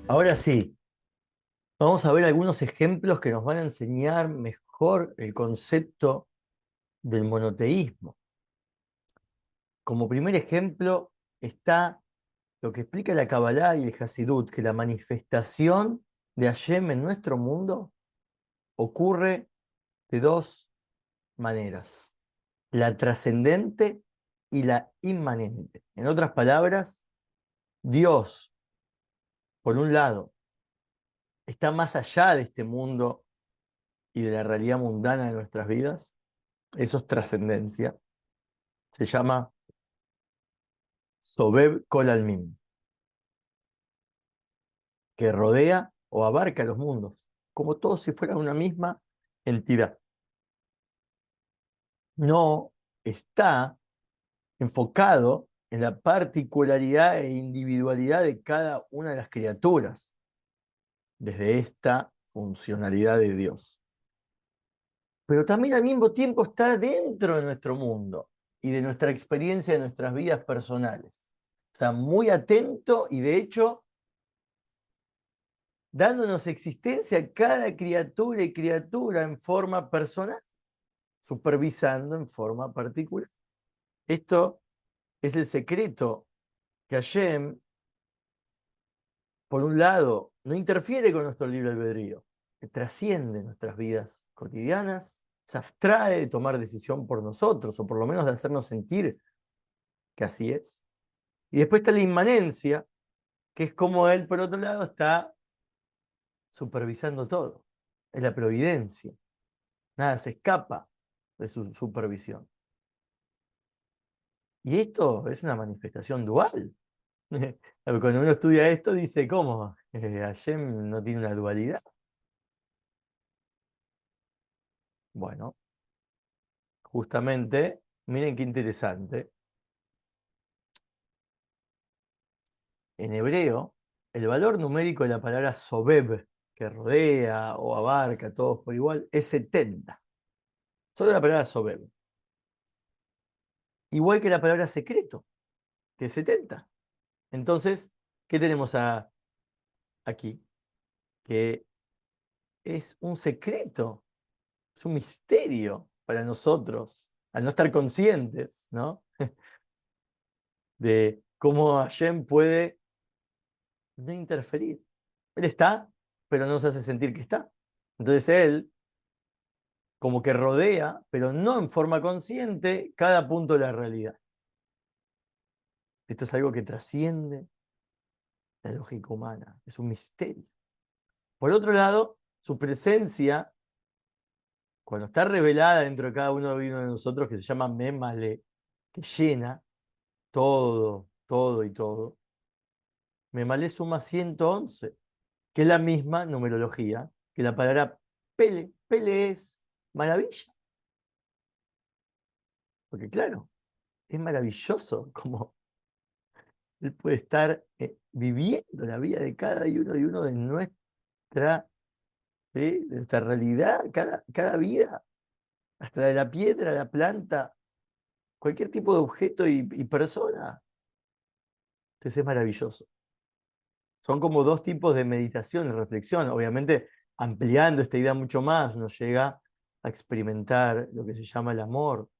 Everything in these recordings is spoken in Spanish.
Ahora sí, vamos a ver algunos ejemplos que nos van a enseñar mejor el concepto del monoteísmo. Como primer ejemplo está lo que explica la Kabbalah y el Hasidut, que la manifestación de Hashem en nuestro mundo ocurre de dos maneras: la trascendente y la inmanente. En otras palabras, Dios, por un lado, está más allá de este mundo y de la realidad mundana de nuestras vidas. Eso es trascendencia. Se llama Sobeb Kol Almin, que rodea o abarca los mundos, como todos si fueran una misma entidad. No está enfocado en la particularidad e individualidad de cada una de las criaturas, desde esta funcionalidad de Dios. Pero también al mismo tiempo está dentro de nuestro mundo y de nuestra experiencia, de nuestras vidas personales. Está muy atento y de hecho dándonos existencia a cada criatura y criatura en forma personal, supervisando en forma particular. Esto es el secreto que Hashem, por un lado, no interfiere con nuestro libre albedrío, que trasciende nuestras vidas cotidianas, se abstrae de tomar decisión por nosotros, o por lo menos de hacernos sentir que así es. Y después está la inmanencia, que es como él, por otro lado, está supervisando todo. Es la providencia. Nada se escapa de su supervisión. Y esto es una manifestación dual. Cuando uno estudia esto, dice, ¿cómo? Hashem no tiene una dualidad. Bueno, justamente, miren qué interesante. En hebreo, el valor numérico de la palabra sobeb, que rodea o abarca a todos por igual, es 70. Solo la palabra sobeb. Igual que la palabra secreto, que es 70. Entonces, ¿qué tenemos aquí? Que es un secreto, es un misterio para nosotros, al no estar conscientes, ¿no? De cómo Hashem puede no interferir. Él está, pero no nos hace sentir que está. Entonces él como que rodea, pero no en forma consciente, cada punto de la realidad. Esto es algo que trasciende la lógica humana, es un misterio. Por otro lado, su presencia, cuando está revelada dentro de cada uno de nosotros, que se llama Memale, que llena todo, todo y todo, Memale suma 111, que es la misma numerología que la palabra Pele. Pele es maravilla, porque claro, es maravilloso como él puede estar viviendo la vida de cada y uno nuestra, de nuestra realidad, cada vida, hasta de la piedra, la planta, cualquier tipo de objeto y persona. Entonces es maravilloso. Son como dos tipos de meditación y reflexión. Obviamente, ampliando esta idea mucho más, uno llega a experimentar lo que se llama el amor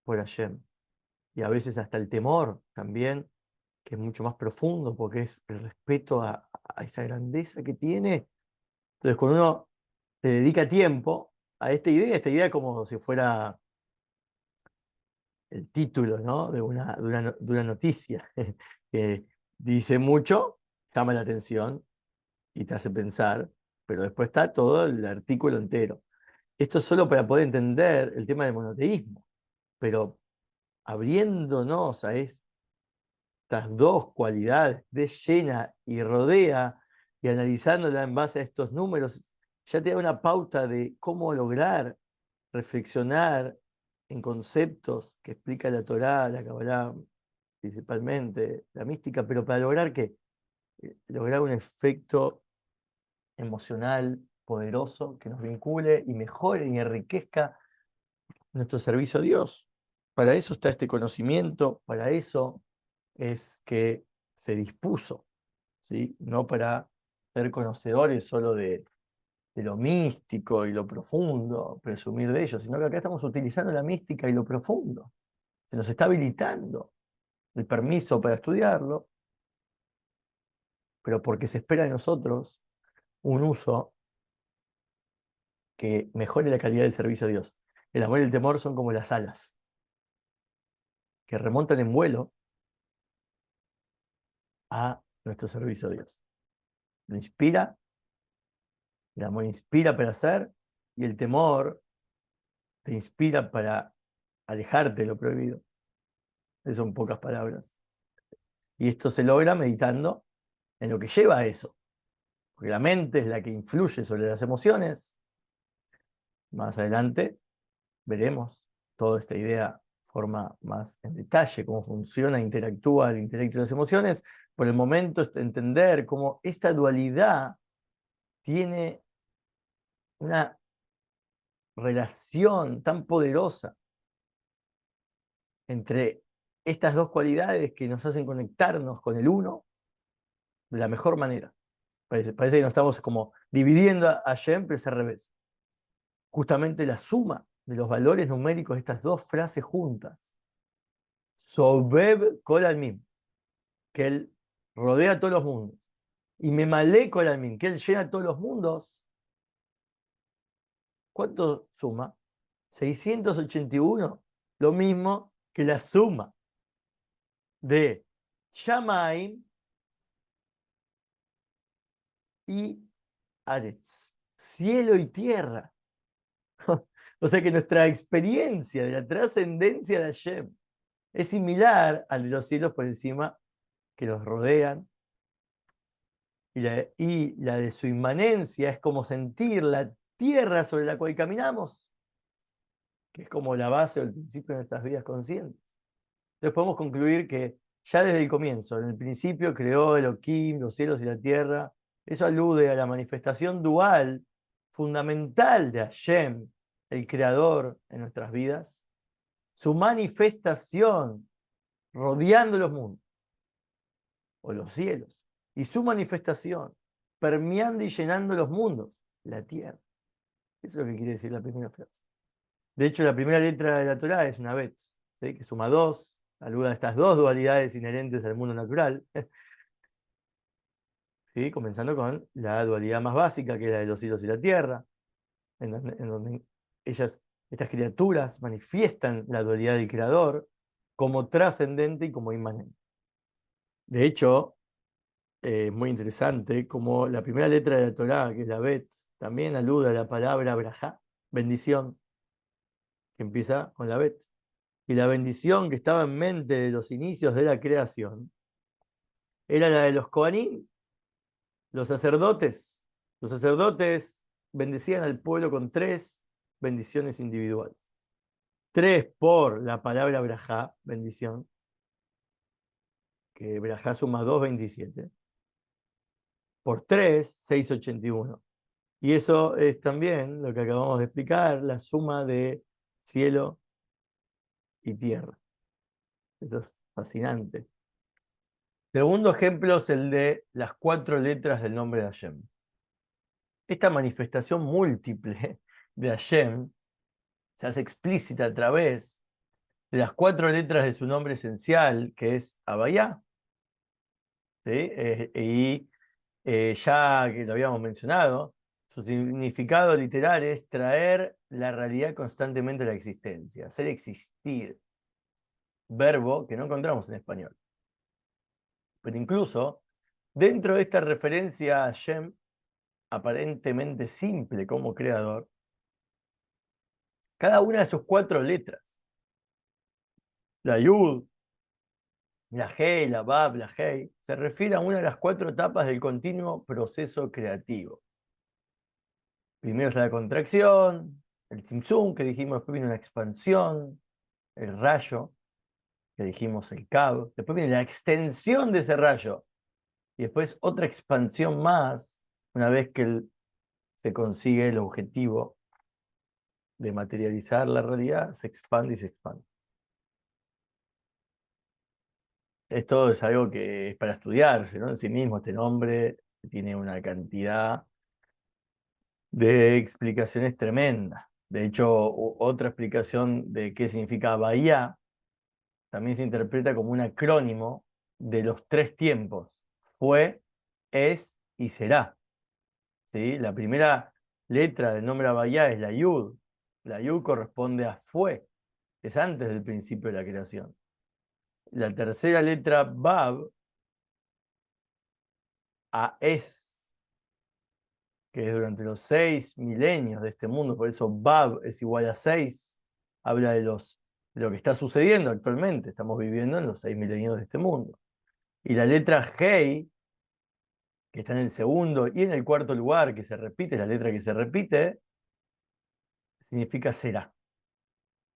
por Hashem. Y a veces hasta el temor también, que es mucho más profundo, porque es el respeto a esa grandeza que tiene. Entonces, cuando uno le dedica tiempo a esta idea como si fuera el título, ¿no? de una noticia, que dice mucho, llama la atención y te hace pensar, pero después está todo el artículo entero. Esto es solo para poder entender el tema del monoteísmo, pero abriéndonos a estas dos cualidades de llena y rodea y analizándola en base a estos números, ya te da una pauta de cómo lograr reflexionar en conceptos que explica la Torá, la Kabbalah, principalmente la mística, pero para lograr que lograr un efecto emocional poderoso que nos vincule y mejore y enriquezca nuestro servicio a Dios. Para eso está este conocimiento, para eso es que se dispuso ¿sí? No para ser conocedores solo de lo místico y lo profundo, presumir de ello, sino que acá estamos utilizando la mística y lo profundo. Se nos está habilitando el permiso para estudiarlo, pero porque se espera de nosotros un uso que mejore la calidad del servicio a Dios. El amor y el temor son como las alas, que remontan en vuelo a nuestro servicio a Dios. Lo inspira, el amor inspira para hacer, y el temor te inspira para alejarte de lo prohibido. Esas son pocas palabras. Y esto se logra meditando en lo que lleva a eso. Porque la mente es la que influye sobre las emociones. Más adelante veremos toda esta idea forma más en detalle, cómo funciona e interactúa el intelecto y las emociones. Por el momento es entender cómo esta dualidad tiene una relación tan poderosa entre estas dos cualidades que nos hacen conectarnos con el uno de la mejor manera. Parece que nos estamos como dividiendo a Hashem, pero es al revés. Justamente la suma de los valores numéricos de estas dos frases juntas. Sobeb kol almim, que él rodea todos los mundos. Y Memalé kol almim, que él llena todos los mundos. ¿Cuánto suma? 681. Lo mismo que la suma de Shamaim y Aretz, cielo y tierra. O sea que nuestra experiencia de la trascendencia de Hashem es similar al de los cielos por encima que los rodean, y la de su inmanencia es como sentir la tierra sobre la cual caminamos, que es como la base o el principio de nuestras vidas conscientes. Entonces podemos concluir que ya desde el comienzo, en el principio creó Elohim, los cielos y la tierra. Eso alude a la manifestación dual fundamental de Hashem, el creador en nuestras vidas, su manifestación rodeando los mundos o los cielos, y su manifestación permeando y llenando los mundos, la tierra. Eso es lo que quiere decir la primera frase. De hecho, la primera letra de la Torá es una bet, ¿sí? Que suma dos, alude a estas dos dualidades inherentes al mundo natural, ¿sí? Comenzando con la dualidad más básica, que es la de los cielos y la tierra, en donde estas criaturas manifiestan la dualidad del creador como trascendente y como inmanente. De hecho, muy interesante, como la primera letra de la Torá, que es la Bet, también alude a la palabra brajá, bendición, que empieza con la Bet. Y la bendición que estaba en mente de los inicios de la creación era la de los Kohanim, los sacerdotes. Los sacerdotes bendecían al pueblo con tres bendiciones individuales. Tres por la palabra brajá, bendición, que brajá suma 227. Por 3, 681. Y eso es también lo que acabamos de explicar, la suma de cielo y tierra. Eso es fascinante. Segundo ejemplo es el de las 4 letras del nombre de Hashem. Esta manifestación múltiple de Hashem se hace explícita a través de las 4 letras de su nombre esencial, que es Havayá. ¿Sí? Ya que lo habíamos mencionado, su significado literal es traer la realidad constantemente a la existencia, hacer existir, verbo que no encontramos en español. Pero incluso dentro de esta referencia a Hashem, aparentemente simple como creador, cada una de sus 4 letras, la Yud, la Hei, la Bab, la Hei, se refiere a una de las 4 etapas del continuo proceso creativo. Primero es la contracción, el Tzimtzum, que dijimos, después viene una expansión, el rayo, que dijimos el Kab, después viene la extensión de ese rayo, y después otra expansión más, una vez que se consigue el objetivo de materializar la realidad, se expande y se expande. Esto es algo que es para estudiarse, ¿no? En sí mismo, este nombre tiene una cantidad de explicaciones tremendas. De hecho, otra explicación de qué significa Bahía también se interpreta como un acrónimo de los tres tiempos: fue, es y será. ¿Sí? La primera letra del nombre Bahía es la Yud. La Yud corresponde a fue, es antes del principio de la creación. La tercera letra Bab, a es, que es durante los 6 milenios de este mundo, por eso Bab es igual a 6, habla de lo que está sucediendo actualmente, estamos viviendo en los 6 milenios de este mundo. Y la letra Hei, que está en el segundo y en el cuarto lugar, que se repite, la letra que se repite, significa será.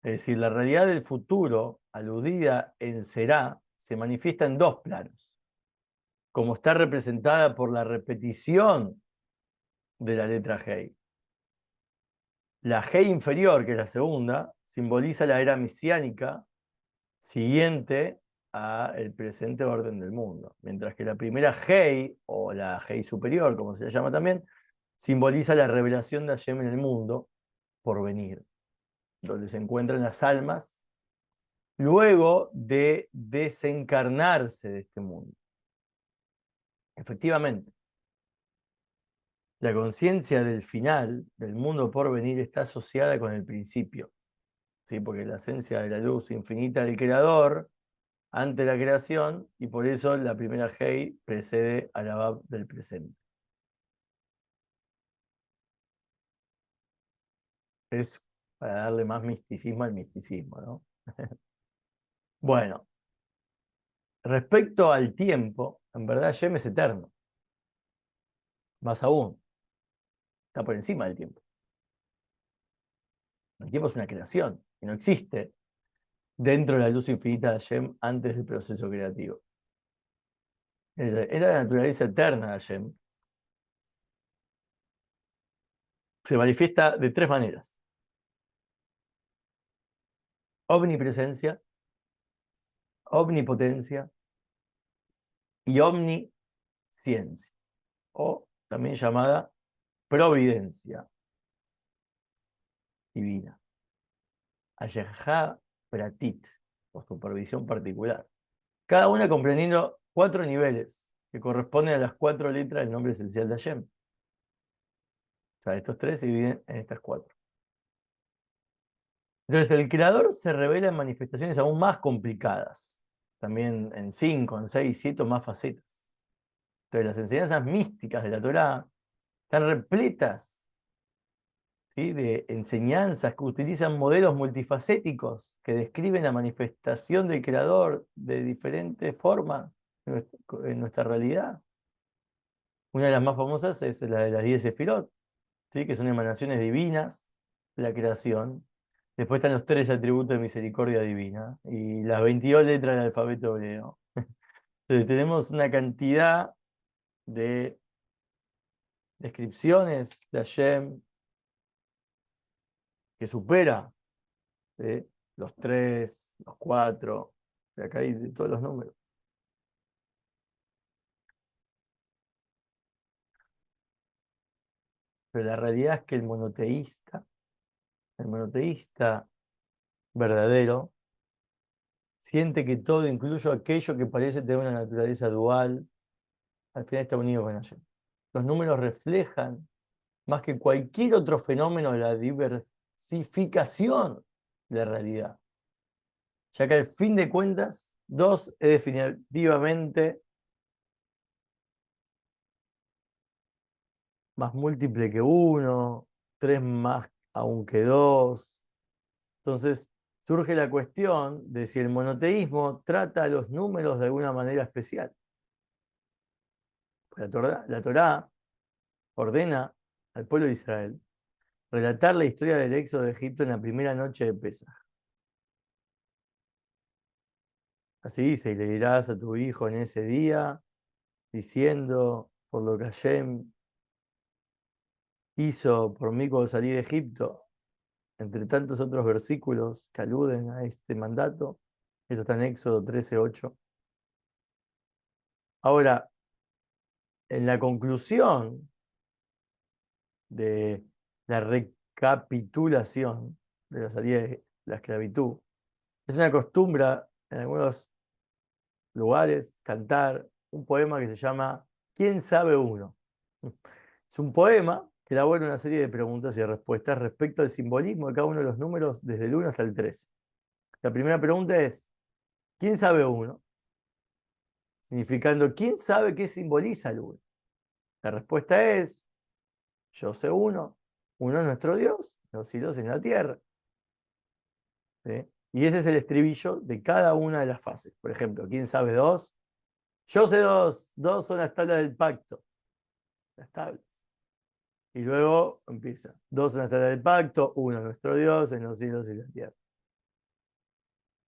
Es decir, la realidad del futuro, aludida en será, se manifiesta en dos planos. Como está representada por la repetición de la letra Hei. La G inferior, que es la segunda, simboliza la era mesiánica siguiente al presente orden del mundo, mientras que la primera G, o la G superior, como se le llama también, simboliza la revelación de Hashem en el mundo por venir, donde se encuentran las almas luego de desencarnarse de este mundo. Efectivamente, la conciencia del final, del mundo por venir, está asociada con el principio. ¿Sí? Porque la esencia de la luz infinita del creador ante la creación, y por eso la primera Hei precede a la Bab del presente. Es para darle más misticismo al misticismo, ¿no? Bueno, respecto al tiempo, en verdad Yem es eterno. Más aún, está por encima del tiempo. El tiempo es una creación que no existe dentro de la luz infinita de Hashem antes del proceso creativo. Era la naturaleza eterna de Hashem. Se manifiesta de tres maneras: omnipresencia, omnipotencia y omnisciencia, o también llamada providencia divina. Ayerja Pratit, o supervisión particular. Cada una comprendiendo 4 niveles que corresponden a las 4 letras del nombre esencial de Hashem. O sea, estos tres se dividen en estas 4. Entonces, el creador se revela en manifestaciones aún más complicadas, también en 5, en 6, 7 o más facetas. Entonces, las enseñanzas místicas de la Torá están repletas, ¿sí?, de enseñanzas que utilizan modelos multifacéticos que describen la manifestación del creador de diferentes formas en nuestra realidad. Una de las más famosas es la de las 10 Sefirot, ¿sí?, que son emanaciones divinas de la creación. Después están los 3 atributos de misericordia divina y las 22 letras del alfabeto hebreo. Entonces tenemos una cantidad de descripciones de Hashem que supera, ¿sí?, los 3, los 4, de acá hay de todos los números. Pero la realidad es que el monoteísta verdadero, siente que todo, incluso aquello que parece tener una naturaleza dual, al final está unido con Hashem. Los números reflejan, más que cualquier otro fenómeno, la diversificación de la realidad. Ya que al fin de cuentas, 2 es definitivamente más múltiple que 1, 3 más aún que 2. Entonces surge la cuestión de si el monoteísmo trata a los números de alguna manera especial. La Torá ordena al pueblo de Israel relatar la historia del éxodo de Egipto en la primera noche de Pesaj. Así dice: y le dirás a tu hijo en ese día, diciendo, por lo que Hashem hizo por mí cuando salí de Egipto, entre tantos otros versículos que aluden a este mandato. Esto está en Éxodo 13:8. Ahora, en la conclusión de la recapitulación de la salida de la esclavitud, es una costumbre en algunos lugares cantar un poema que se llama ¿Quién sabe uno? Es un poema que elabora una serie de preguntas y respuestas respecto al simbolismo de cada uno de los números desde el 1 hasta el 13. La primera pregunta es, ¿quién sabe uno? Significando, ¿quién sabe qué simboliza el uno? La respuesta es, yo sé uno, uno es nuestro Dios, los cielos en la tierra. ¿Sí? Y ese es el estribillo de cada una de las fases. Por ejemplo, ¿quién sabe dos? Yo sé dos, dos son las tablas del pacto. Las tablas. Y luego empieza, dos son las tablas del pacto, uno es nuestro Dios en los cielos y la tierra.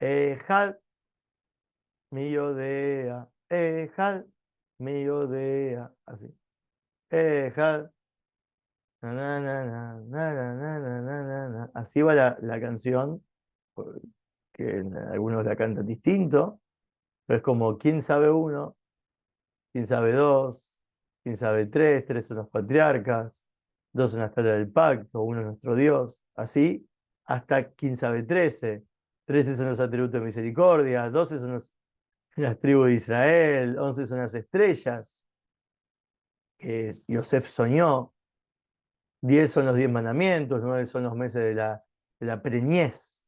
Ejad, miyodea, ejad, miyodea, así. Ejad, na, na, na, na, na, na, na, na, na, na. Así va la canción, que algunos la cantan distinto, pero es como, ¿quién sabe uno? ¿Quién sabe dos? ¿Quién sabe tres? Tres son los patriarcas, dos son las tablas del pacto, uno es nuestro Dios. Así hasta quién sabe 13. 13 son los atributos de misericordia, 12 son las tribus de Israel, 11 son las estrellas que Yosef soñó, 10 son los 10 mandamientos, 9 son los meses de la preñez,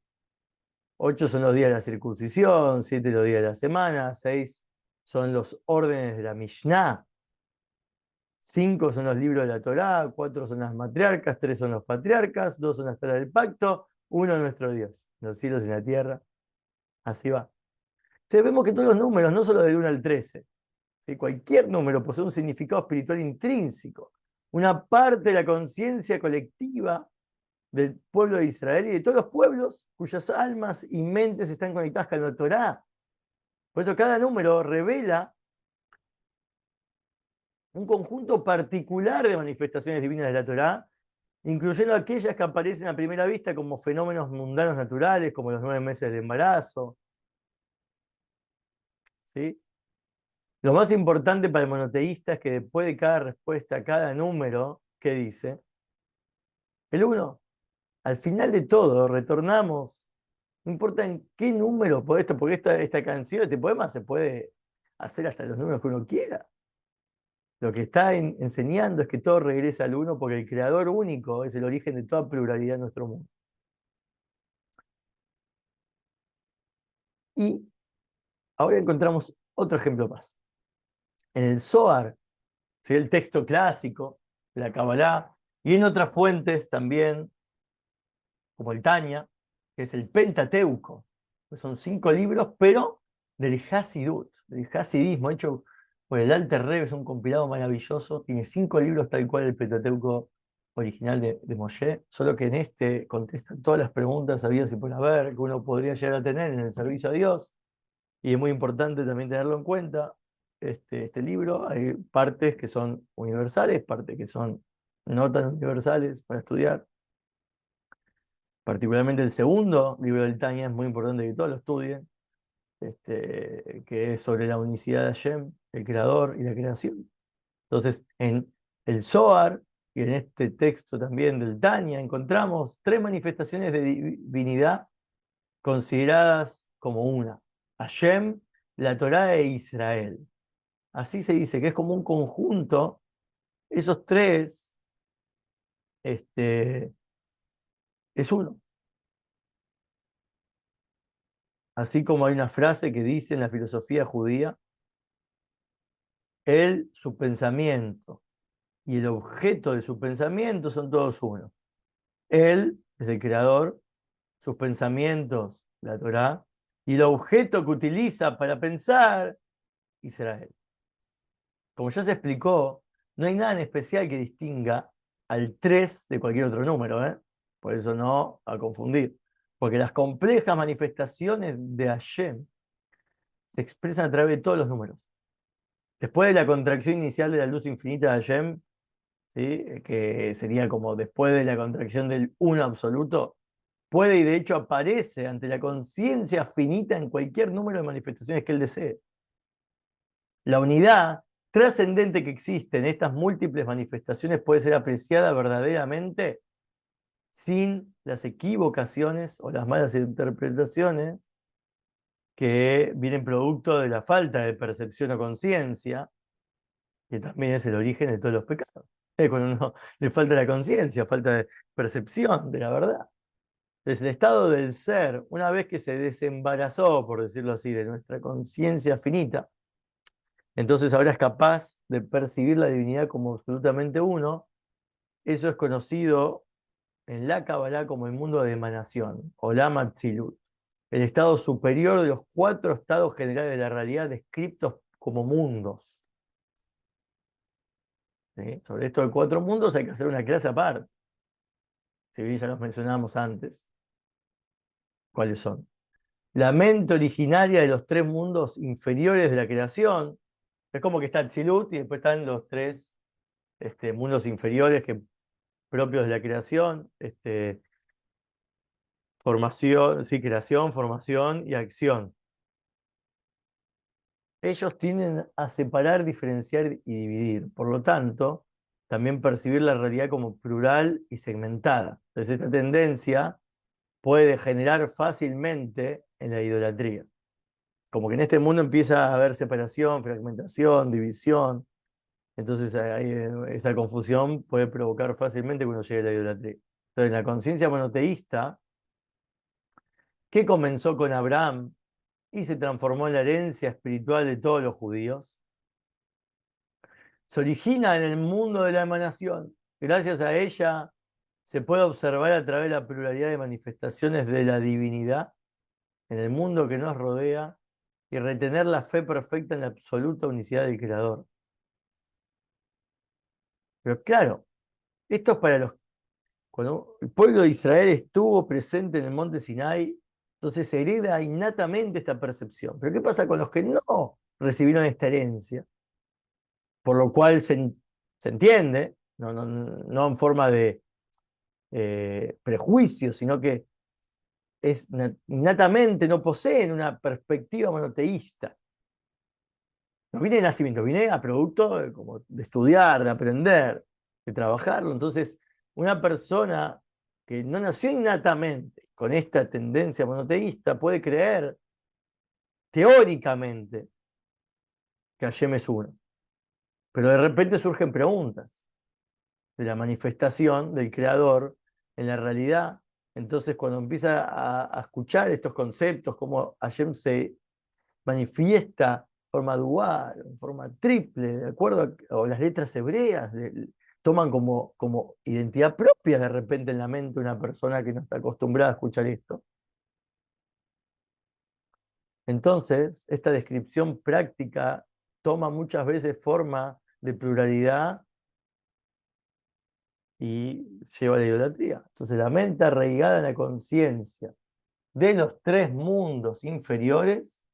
8 son los días de la circuncisión, 7 los días de la semana, 6 son los órdenes de la Mishnah, 5 son los libros de la Torá, 4 son las matriarcas, 3 son los patriarcas, 2 son las tablas del pacto, 1 es nuestro Dios, los cielos y la tierra. Así va. Entonces vemos que todos los números, no solo del 1 al 13, ¿sí? Cualquier número posee un significado espiritual intrínseco, una parte de la conciencia colectiva del pueblo de Israel y de todos los pueblos cuyas almas y mentes están conectadas con la Torá. Por eso cada número revela un conjunto particular de manifestaciones divinas de la Torá, incluyendo aquellas que aparecen a primera vista como fenómenos mundanos naturales, como los 9 meses de embarazo. ¿Sí? Lo más importante para el monoteísta es que después de cada respuesta a cada número, ¿qué dice? El 1. Al final de todo, retornamos. No importa en qué número, porque esta canción, este poema se puede hacer hasta los números que uno quiera. Lo que está enseñando es que todo regresa al uno porque el creador único es el origen de toda pluralidad en nuestro mundo. Y ahora encontramos otro ejemplo más. En el Zohar, ¿sí? El texto clásico de la Kabbalah, y en otras fuentes también, como el Tanya, que es el Pentateuco. Son 5 libros, pero del Hasidut, del Hasidismo, hecho por el Alter Rebbe, es un compilado maravilloso. Tiene 5 libros tal cual el Pentateuco original de Moshe, solo que en este contesta todas las preguntas habidas y por haber que uno podría llegar a tener en el servicio a Dios. Y es muy importante también tenerlo en cuenta. Este libro, hay partes que son universales, partes que son no tan universales para estudiar. Particularmente el segundo libro del Tanya es muy importante que todos lo estudien, que es sobre la unicidad de Hashem, el creador y la creación. Entonces, en el Zohar y en este texto también del Tanya encontramos 3 manifestaciones de divinidad consideradas como una: Hashem, la Torá e Israel. Así se dice que es como un conjunto. Esos 3 es uno. Así como hay una frase que dice en la filosofía judía, él, su pensamiento y el objeto de su pensamiento son todos uno. Él es el creador, sus pensamientos, la Torá, y el objeto que utiliza para pensar, Israel. Como ya se explicó, no hay nada en especial que distinga al 3 de cualquier otro número, ¿eh? Por eso no a confundir. Porque las complejas manifestaciones de Hashem se expresan a través de todos los números. Después de la contracción inicial de la luz infinita de Hashem, ¿sí? Que sería como después de la contracción del uno absoluto, puede y de hecho aparece ante la conciencia finita en cualquier número de manifestaciones que él desee. La unidad trascendente que existe en estas múltiples manifestaciones puede ser apreciada verdaderamente sin las equivocaciones o las malas interpretaciones que vienen producto de la falta de percepción o conciencia, que también es el origen de todos los pecados. Cuando uno le falta la conciencia, falta de percepción de la verdad. Entonces, el estado del ser, una vez que se desembarazó, por decirlo así, de nuestra conciencia finita, entonces ahora es capaz de percibir la divinidad como absolutamente uno. Eso es conocido en la Kabbalah como el mundo de emanación, Olam Atzilut, el estado superior de los 4 estados generales de la realidad descritos como mundos. ¿Sí? Sobre esto de 4 mundos hay que hacer una clase aparte. Si bien ya los mencionamos antes. ¿Cuáles son? La mente originaria de los 3 mundos inferiores de la creación. Es como que está Atzilut y después están los 3 mundos inferiores propios de la creación. Formación, sí, creación, formación y acción. Ellos tienden a separar, diferenciar y dividir. Por lo tanto, también percibir la realidad como plural y segmentada. Entonces, esta tendencia puede degenerar fácilmente en la idolatría. Como que en este mundo empieza a haber separación, fragmentación, división. Entonces, esa confusión puede provocar fácilmente que uno llegue a la idolatría. Entonces, la conciencia monoteísta, que comenzó con Abraham y se transformó en la herencia espiritual de todos los judíos, se origina en el mundo de la emanación. Gracias a ella se puede observar a través de la pluralidad de manifestaciones de la divinidad en el mundo que nos rodea y retener la fe perfecta en la absoluta unicidad del Creador. Pero claro, esto es para cuando el pueblo de Israel estuvo presente en el monte Sinai, entonces se hereda innatamente esta percepción. Pero ¿qué pasa con los que no recibieron esta herencia? Por lo cual se entiende, no en forma de prejuicio, sino que innatamente no poseen una perspectiva monoteísta. No vine de nacimiento, vine a producto como de estudiar, de aprender, de trabajarlo. Entonces, una persona que no nació innatamente con esta tendencia monoteísta puede creer teóricamente que Hashem es uno. Pero de repente surgen preguntas de la manifestación del creador en la realidad. Entonces, cuando empieza a escuchar estos conceptos, cómo Hashem se manifiesta en forma dual, en forma triple, de acuerdo a las letras hebreas, toman como identidad propia de repente en la mente una persona que no está acostumbrada a escuchar esto. Entonces, esta descripción práctica toma muchas veces forma de pluralidad y lleva a la idolatría. Entonces, la mente arraigada en la conciencia de los 3 mundos inferiores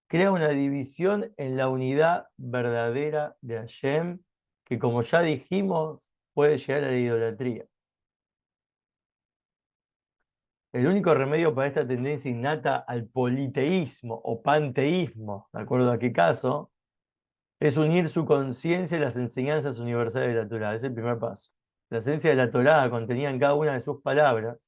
crea una división en la unidad verdadera de Hashem, que como ya dijimos, puede llegar a la idolatría. El único remedio para esta tendencia innata al politeísmo o panteísmo, de acuerdo a qué caso, es unir su conciencia a las enseñanzas universales de la Torá. Es el primer paso. La esencia de la Torá contenida en cada una de sus palabras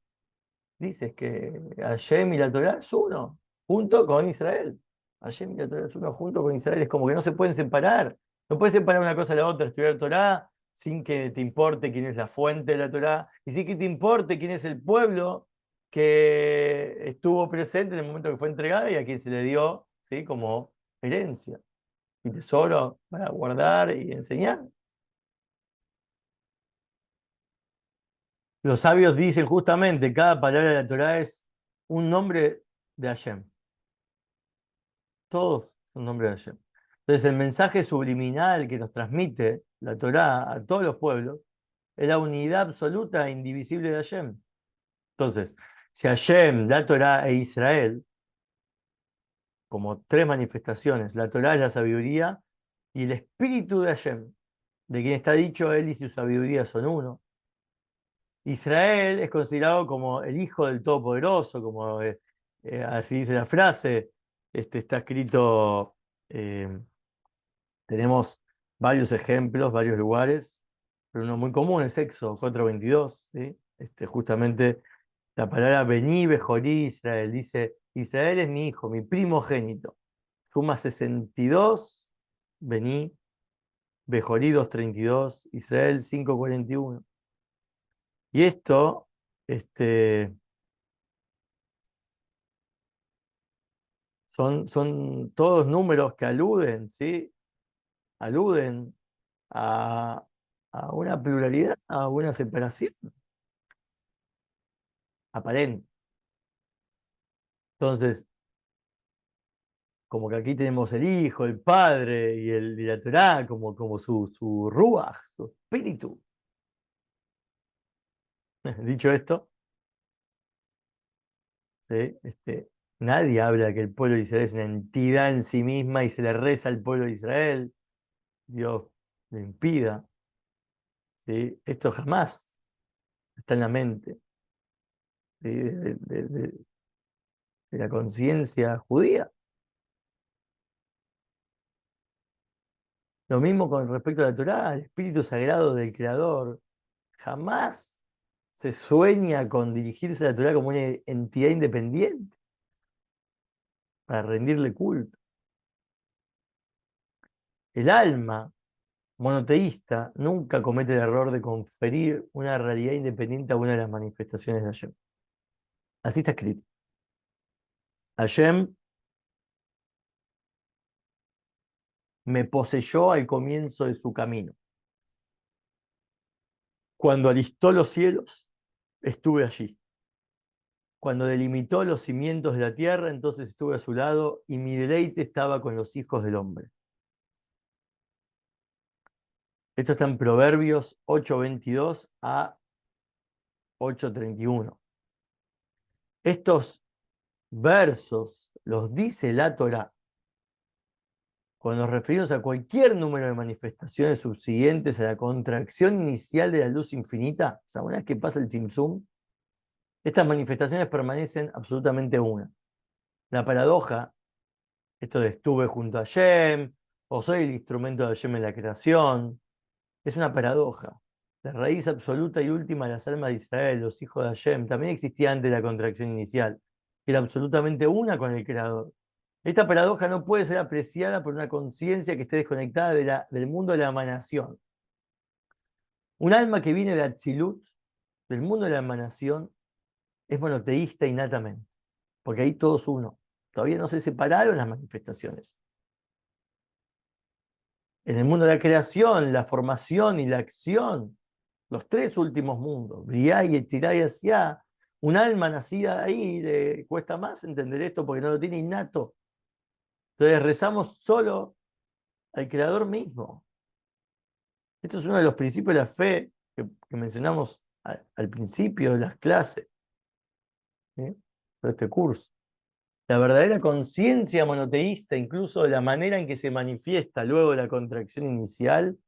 dice que Hashem y la Torá es uno, junto con Israel. Hashem y la Torá es uno junto con Israel. Es como que no se pueden separar. No puedes separar una cosa de la otra, estudiar Torá sin que te importe quién es la fuente de la Torá y sin que te importe quién es el pueblo que estuvo presente en el momento que fue entregada y a quien se le dio, ¿sí?, como herencia y tesoro para guardar y enseñar. Los sabios dicen justamente, cada palabra de la Torá es un nombre de Hashem. Todos son nombres de Hashem. Entonces el mensaje subliminal que nos transmite la Torá a todos los pueblos es la unidad absoluta e indivisible de Hashem. Entonces, si Hashem, la Torá e Israel, como 3 manifestaciones, la Torá es la sabiduría y el espíritu de Hashem, de quien está dicho él y su sabiduría son uno. Israel es considerado como el hijo del Todopoderoso, como así dice la frase, está escrito Tenemos varios ejemplos, varios lugares, pero uno muy común es Éxodo 4:22, ¿sí? Justamente la palabra Bení Bejorí Israel dice: Israel es mi hijo, mi primogénito. Suma 62, Bení Bejorí 2:32, Israel 5:41. Y esto, este, son todos números que aluden, ¿sí? Aluden a, a una pluralidad, a una separación aparente. Entonces, como que aquí tenemos el Hijo, el Padre y la Torá como su ruaj, su espíritu. Dicho esto, ¿sí? Nadie habla de que el pueblo de Israel es una entidad en sí misma y se le reza al pueblo de Israel. Dios lo impida. ¿Sí? Esto jamás está en la mente, ¿sí? De la conciencia judía. Lo mismo con respecto a la Torá, el espíritu sagrado del Creador. Jamás se sueña con dirigirse a la Torá como una entidad independiente para rendirle culto. El alma monoteísta nunca comete el error de conferir una realidad independiente a una de las manifestaciones de Hashem. Así está escrito. Hashem me poseyó al comienzo de su camino. Cuando alistó los cielos, estuve allí. Cuando delimitó los cimientos de la tierra, entonces estuve a su lado y mi deleite estaba con los hijos del hombre. Esto está en Proverbios 8:22 a 8:31. Estos versos los dice la Torá cuando nos referimos a cualquier número de manifestaciones subsiguientes a la contracción inicial de la luz infinita. O sea, una vez que pasa el Tzimtzum, estas manifestaciones permanecen absolutamente una. La paradoja, esto de estuve junto a Hashem, o soy el instrumento de Hashem en la creación, es una paradoja. La raíz absoluta y última de las almas de Israel, los hijos de Hashem, también existía antes de la contracción inicial. Era absolutamente una con el Creador. Esta paradoja no puede ser apreciada por una conciencia que esté desconectada del mundo de la emanación. Un alma que viene de Atzilut, del mundo de la emanación, es monoteísta innatamente, porque ahí todos uno. Todavía no se separaron las manifestaciones. En el mundo de la creación, la formación y la acción, los tres últimos mundos, Briá y Etirá y Asiá, un alma nacida ahí le cuesta más entender esto porque no lo tiene innato. Entonces rezamos solo al Creador mismo. Esto es uno de los principios de la fe que mencionamos al principio de las clases, ¿sí? De este curso. La verdadera conciencia monoteísta, incluso de la manera en que se manifiesta luego de la contracción inicial,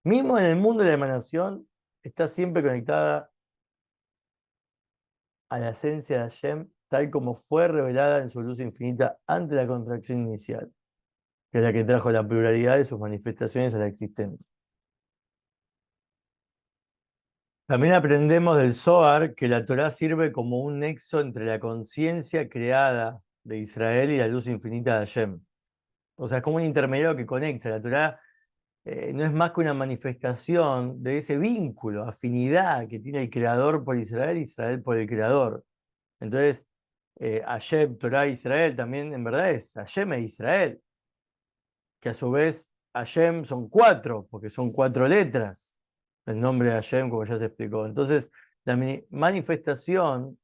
mismo en el mundo de la emanación, está siempre conectada a la esencia de Hashem, tal como fue revelada en su luz infinita antes de la contracción inicial, que es la que trajo la pluralidad de sus manifestaciones a la existencia. También aprendemos del Zohar que la Torá sirve como un nexo entre la conciencia creada de Israel y la luz infinita de Hashem. O sea, es como un intermediario que conecta. La Torá no es más que una manifestación de ese vínculo, afinidad que tiene el Creador por Israel y Israel por el Creador. Entonces, Hashem, Torá, Israel también en verdad es Hashem e Israel, que a su vez Hashem son cuatro, porque son cuatro letras, el nombre de Hashem, como ya se explicó. Entonces, la manifestación,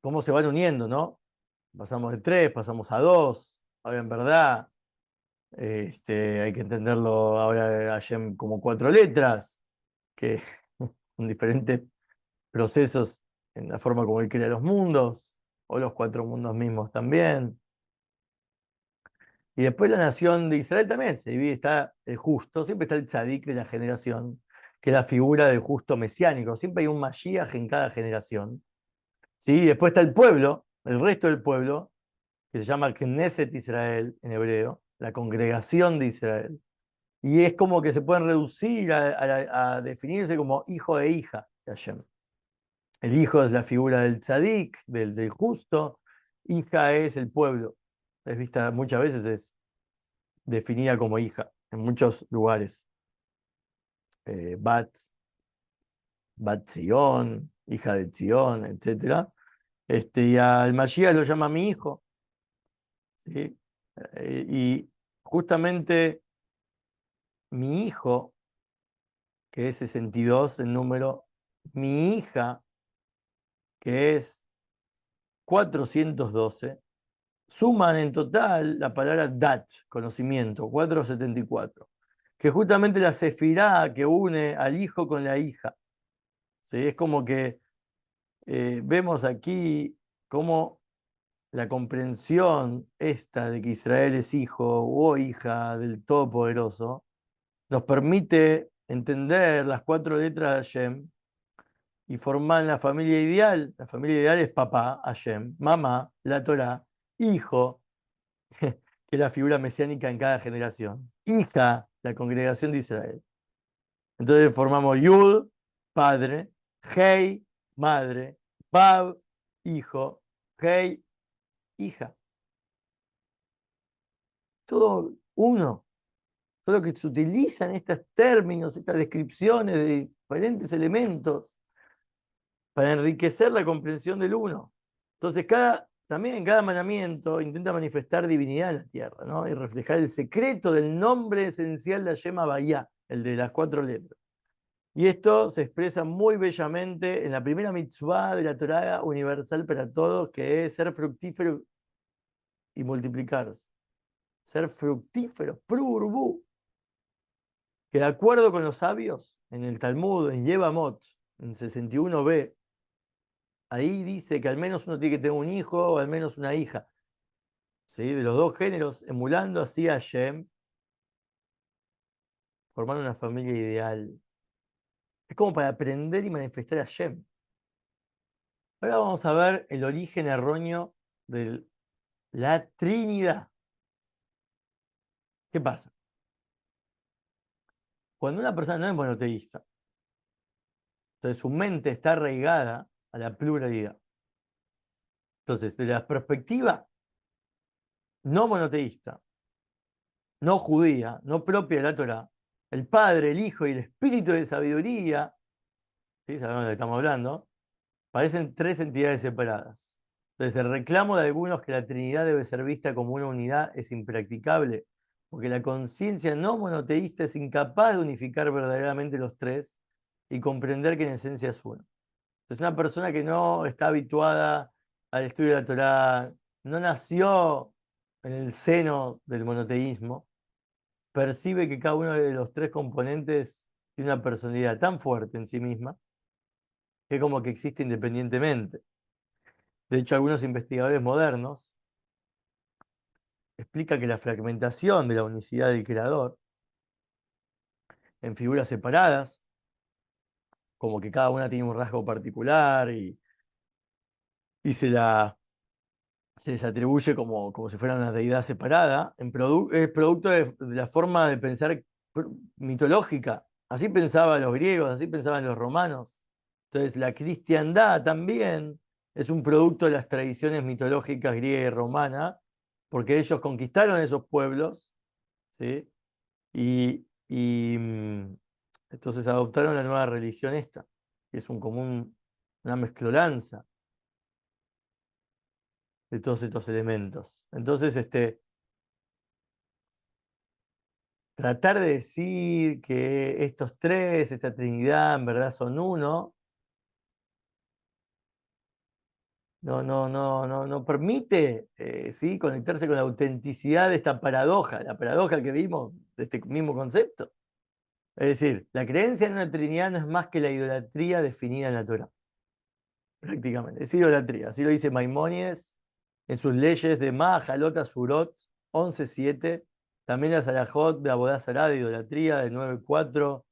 cómo se van uniendo, ¿no? Pasamos de tres, pasamos a dos, ahora en verdad hay que entenderlo ahora Hashem como cuatro letras, que son diferentes procesos en la forma como él crea los mundos, o los cuatro mundos mismos también. Y después la nación de Israel también se divide, está el justo, siempre está el tzadik de la generación, que es la figura del justo mesiánico, siempre hay un Mashiach en cada generación. ¿Sí? Y después está el pueblo, el resto del pueblo, que se llama Knesset Israel en hebreo, la congregación de Israel. Y es como que se pueden reducir a definirse como hijo e hija de Hashem. El hijo es la figura del tzadik, del justo, hija es el pueblo. Es vista muchas veces, es definida como hija en muchos lugares. Bat Zion, hija de Zion, etc. Y al Mashiach lo llama mi hijo, ¿sí? Y justamente mi hijo, que es 62 en número, mi hija, que es 412, suman en total la palabra dat, conocimiento, 474, que justamente la sefirá que une al hijo con la hija. ¿Sí? Es como que vemos aquí cómo la comprensión esta de que Israel es hijo o hija del Todopoderoso nos permite entender las 4 letras de Hashem y formar la familia ideal. La familia ideal es papá, Hashem, mamá, la Torá, hijo, que es la figura mesiánica en cada generación, hija, la congregación de Israel. Entonces formamos Yud, padre, Hei, madre, Bab, hijo, Hei, hija. Todo uno. Solo que se utilizan estos términos, estas descripciones de diferentes elementos para enriquecer la comprensión del uno. Entonces, también cada mandamiento intenta manifestar divinidad en la tierra, ¿no? Y reflejar el secreto del nombre esencial de Hashem Havayá, el de las 4 letras. Y esto se expresa muy bellamente en la primera mitzvah de la Torá universal para todos, que es ser fructífero y multiplicarse. Ser fructíferos, prurbu, que de acuerdo con los sabios, en el Talmud, en Yevamot, en 61b, ahí dice que al menos uno tiene que tener un hijo o al menos una hija, ¿sí? De los dos géneros, emulando así a Hashem, formando una familia ideal. Es como para aprender y manifestar a Hashem. Ahora vamos a ver el origen erróneo de la Trinidad. ¿Qué pasa? Cuando una persona no es monoteísta, entonces su mente está arraigada a la pluralidad. Entonces, de la perspectiva no monoteísta, no judía, no propia de la Torá, el Padre, el Hijo y el Espíritu de sabiduría, ¿sí? Sabemos de lo que estamos hablando, parecen 3 entidades separadas. Entonces, el reclamo de algunos que la Trinidad debe ser vista como una unidad es impracticable, porque la conciencia no monoteísta es incapaz de unificar verdaderamente los tres y comprender que en esencia es uno. Entonces, una persona que no está habituada al estudio de la Torá, no nació en el seno del monoteísmo, percibe que cada uno de los 3 componentes tiene una personalidad tan fuerte en sí misma que como que existe independientemente. De hecho, algunos investigadores modernos explican que la fragmentación de la unicidad del creador en figuras separadas, como que cada una tiene un rasgo particular y se les atribuye como si fuera una deidad separada, es producto de la forma de pensar mitológica. Así pensaban los griegos, así pensaban los romanos. Entonces, la cristiandad también es un producto de las tradiciones mitológicas griega y romana, porque ellos conquistaron esos pueblos, ¿sí? Y entonces adoptaron la nueva religión esta, que es una mezclolanza de todos estos elementos. Entonces, tratar de decir que estos 3, esta Trinidad, en verdad son uno, no permite ¿sí? conectarse con la autenticidad de esta paradoja, la paradoja que vimos de este mismo concepto. Es decir, la creencia en una Trinidad no es más que la idolatría definida en la Torá, prácticamente. Es idolatría. Así lo dice Maimónides en sus leyes de Mahalot Asurot 11.7. También la Salahot de Abodá Zará de idolatría de 9.4.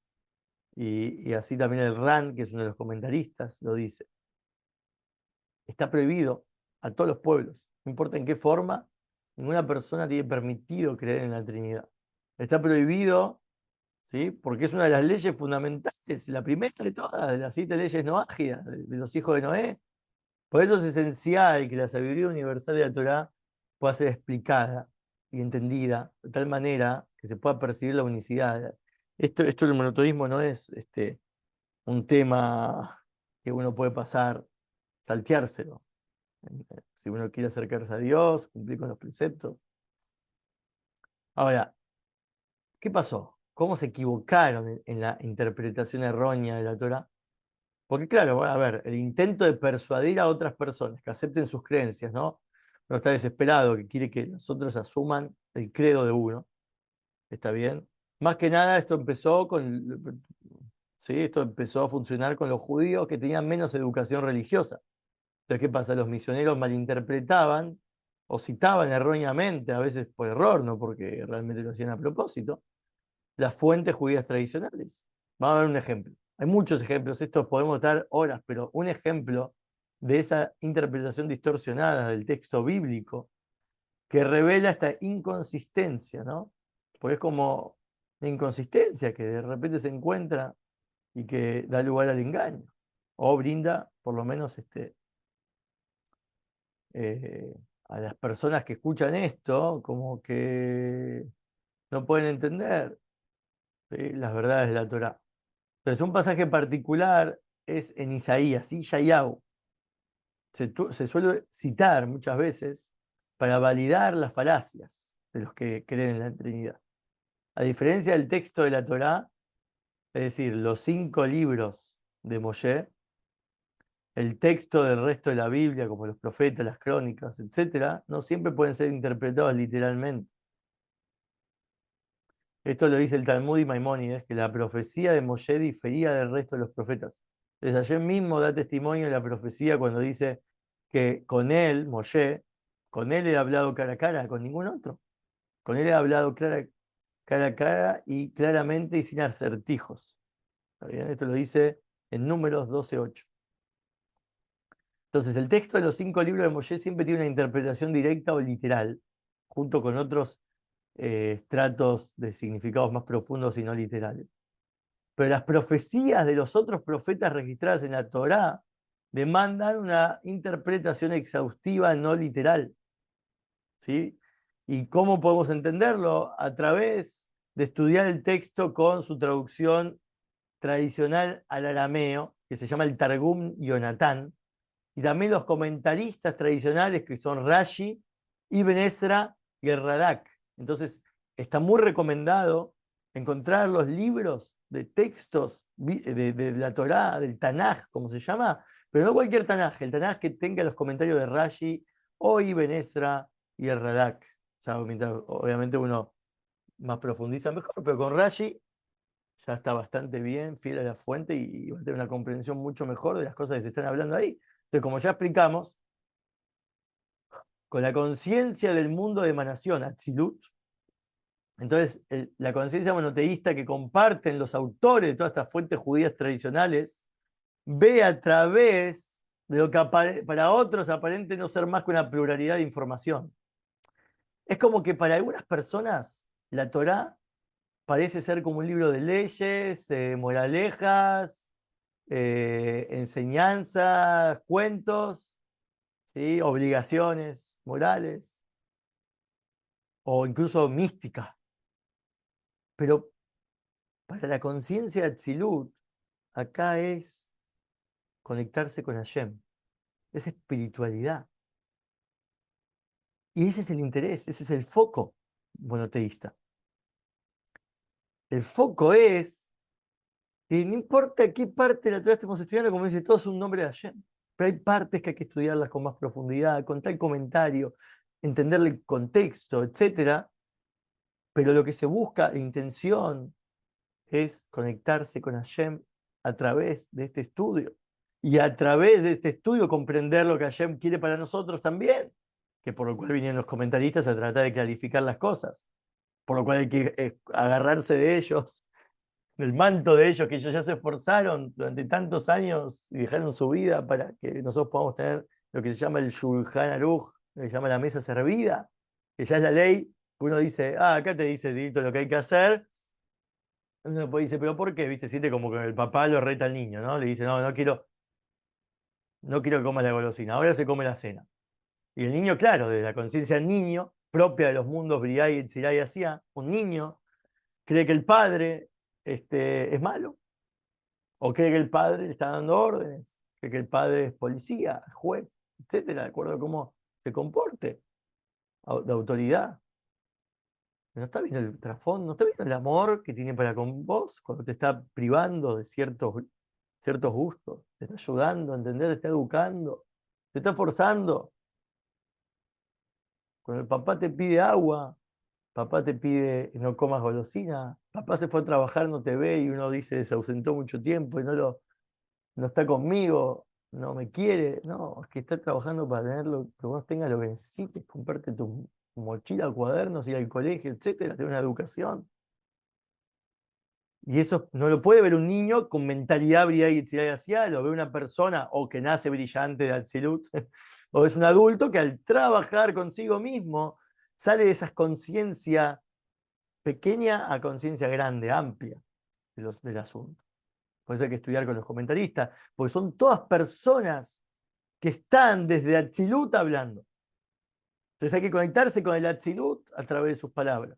Y así también el Ran, que es uno de los comentaristas, lo dice. Está prohibido a todos los pueblos, no importa en qué forma, Ninguna persona tiene permitido creer en la Trinidad. Está prohibido, ¿sí? Porque es una de las leyes fundamentales, la primera de todas, de las 7 leyes noágidas, de los hijos de Noé. Por eso es esencial que la sabiduría universal de la Torá pueda ser explicada y entendida de tal manera que se pueda percibir la unicidad. Esto del monoteísmo no es un tema que uno puede pasar, salteárselo. Si uno quiere acercarse a Dios, cumplir con los preceptos. Ahora, ¿qué pasó? ¿Cómo se equivocaron en la interpretación errónea de la Torá? Porque claro, a ver, el intento de persuadir a otras personas que acepten sus creencias, ¿no? Uno está desesperado, que quiere que los otros asuman el credo de uno. ¿Está bien? Más que nada esto empezó sí, esto empezó a funcionar con los judíos que tenían menos educación religiosa. Entonces, ¿qué pasa? Los misioneros malinterpretaban o citaban erróneamente, a veces por error, no porque realmente lo hacían a propósito, las fuentes judías tradicionales. Vamos a ver un ejemplo. Hay muchos ejemplos, estos podemos dar horas, pero un ejemplo de esa interpretación distorsionada del texto bíblico que revela esta inconsistencia, ¿no? Porque es como la inconsistencia que de repente se encuentra y que da lugar al engaño, o brinda por lo menos eh, a las personas que escuchan esto como que no pueden entender, ¿sí?, las verdades de la Torá. Entonces, un pasaje particular es en Isaías, Yeshayahu. Se suele citar muchas veces para validar las falacias de los que creen en la Trinidad. A diferencia del texto de la Torá, es decir, los 5 libros de Moshe, el texto del resto de la Biblia, como los profetas, las crónicas, etcétera, no siempre pueden ser interpretados literalmente. Esto lo dice el Talmud y Maimónides, que la profecía de Moshe difería del resto de los profetas. Entonces, ayer mismo da testimonio de la profecía cuando dice que con él, Moshe, con él he hablado cara a cara, con ningún otro. Con él he hablado cara a cara y claramente y sin acertijos. ¿Está bien? Esto lo dice en Números 12:8. Entonces, el texto de los 5 libros de Moshe siempre tiene una interpretación directa o literal, junto con otros estratos de significados más profundos y no literales. Pero las profecías de los otros profetas registradas en la Torá demandan una interpretación exhaustiva, no literal. ¿Sí? ¿Y cómo podemos entenderlo? A través de estudiar el texto con su traducción tradicional al arameo, que se llama el Targum Yonatán, y también los comentaristas tradicionales que son Rashi, Ibn Ezra y el Radak. Entonces, está muy recomendado encontrar los libros de textos de la Torá, del Tanaj, como se llama, pero no cualquier Tanaj, el Tanaj que tenga los comentarios de Rashi o Ibn Ezra y el Radak. O sea, obviamente uno más profundiza mejor, pero con Rashi ya está bastante bien, fiel a la fuente y va a tener una comprensión mucho mejor de las cosas que se están hablando ahí. Entonces, como ya explicamos, con la conciencia del mundo de emanación, Atzilut, entonces la conciencia monoteísta que comparten los autores de todas estas fuentes judías tradicionales, ve a través de lo que para otros aparente no ser más que una pluralidad de información. Es como que para algunas personas la Torá parece ser como un libro de leyes, moralejas, enseñanzas, cuentos, ¿sí?, obligaciones morales o incluso mística. Pero para la conciencia de Atzilut, acá es conectarse con Hashem, es espiritualidad. Y ese es el interés, ese es el foco monoteísta. El foco es que no importa qué parte de la Torah estemos estudiando, como dice, todo es un nombre de Hashem. Pero hay partes que hay que estudiarlas con más profundidad, con tal comentario, entenderle el contexto, etcétera. Pero lo que se busca, la intención, es conectarse con Hashem a través de este estudio. Y a través de este estudio comprender lo que Hashem quiere para nosotros también. Que por lo cual vinieron los comentaristas a tratar de clarificar las cosas. Por lo cual hay que agarrarse de ellos, del manto de ellos, que ellos ya se esforzaron durante tantos años y dejaron su vida para que nosotros podamos tener lo que se llama el Shulchan Aruch, que se llama la mesa servida, que ya es la ley, uno dice, acá te dice Dito lo que hay que hacer. Uno después dice, pero ¿por qué? ¿Viste? Siente como que el papá lo reta al niño, ¿no? Le dice, no, no quiero que comas la golosina, ahora se come la cena. Y el niño, claro, de la conciencia del niño, propia de los mundos Briay, Yetzirah y Asía, un niño cree que el padre es malo, o cree que el padre le está dando órdenes, cree que el padre es policía, juez, etcétera, de acuerdo a cómo se comporte, de autoridad. No está viendo el trasfondo, no está viendo el amor que tiene para con vos cuando te está privando de ciertos gustos, te está ayudando a entender, te está educando, te está forzando. Cuando el papá te pide agua, papá te pide que no comas golosina, papá se fue a trabajar, no te ve y uno dice se ausentó mucho tiempo y no está conmigo, no me quiere. No, es que está trabajando para tenerlo, que vos tengas lo que necesites, comprarte tu mochila, cuadernos, ir al colegio, etcétera, tener una educación. Y eso no lo puede ver un niño con mentalidad brillante y Yetzirah, lo ve una persona o que nace brillante de Atzilut, o es un adulto que al trabajar consigo mismo sale de esa conciencia pequeña a conciencia grande, amplia del asunto. Por eso hay que estudiar con los comentaristas, porque son todas personas que están desde Atzilut hablando. Entonces hay que conectarse con el Atzilut a través de sus palabras.